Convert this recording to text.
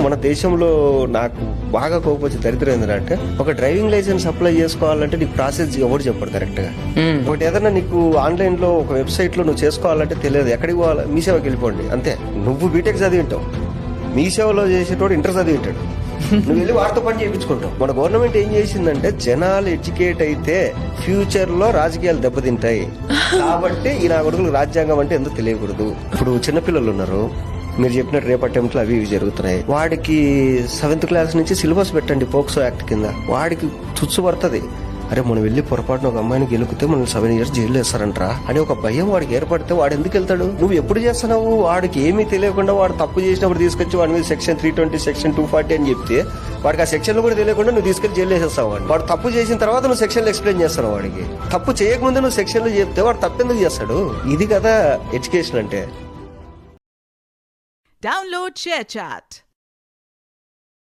మన దేశంలో నాకు బాగా కోపొచ్చి దరిద్రం ఏంటంటే, ఒక డ్రైవింగ్ లైసెన్స్ అప్లై చేసుకోవాలంటే నీకు ప్రాసెస్ ఎవరు చెప్పాడు కరెక్ట్ గా. ఒకటి ఏదన్నా నీకు ఆన్లైన్ లో ఒక వెబ్సైట్ లో నువ్వు చేసుకోవాలంటే తెలియదు, ఎక్కడికి పోవాలి, మీ సేవకి వెళ్ళిపోండి అంతే. నువ్వు బీటెక్ చదివి ఉంటావు, మీ సేవలో చేసేటోడు ఇంటర్ చదివి ఉంటాడు, నువ్వు వెళ్ళి వారితో పని చేయించుకుంటావు. మన గవర్నమెంట్ ఏం చేసిందంటే, జనాలు ఎడ్యుకేట్ అయితే ఫ్యూచర్ లో రాజకీయాలు దెబ్బతింటాయి కాబట్టి ఈ నా కొడుకులకు రాజ్యాంగం అంటే ఎందుకు తెలియకూడదు. ఇప్పుడు చిన్నపిల్లలు ఉన్నారు, మీరు చెప్పినట్టు రేపు అటెంప్ట్లు అవి ఇవి జరుగుతున్నాయి, వాడికి 7th క్లాస్ నుంచి సిలబస్ పెట్టండి పోక్సో యాక్ట్ కింద, వాడికి తుచ్చు పడుతుంది. అరే మనం వెళ్ళి పొరపాటున ఒక అమ్మాయిని గెలుకుతే మనం 7 years జైలు వేస్తారంటరా అని ఒక భయం వాడికి ఏర్పడితే వాడు ఎందుకు వెళ్తాడు? నువ్వు ఎప్పుడు చేస్తున్నావు? వాడికి ఏమీ తెలియకుండా వాడు తప్పు చేసినప్పుడు తీసుకొచ్చి వాడి మీద సెక్షన్ 320 సెక్షన్ 240 అని చెప్తే వాడికి ఆ సెక్షన్ లో కూడా తెలియకుండా నువ్వు తీసుకెళ్లి జైలు వేసేస్తావు. వాడు తప్పు చేసిన తర్వాత నువ్వు సెక్షన్లు ఎక్స్ప్లెయిన్ చేస్తావు. వాడికి తప్పు చేయకముందే నువ్వు సెక్షన్లు చెప్తే వాడు తప్పెందుకు చేస్తాడు? ఇది కదా ఎడ్యుకేషన్ అంటే. Download ShareChat.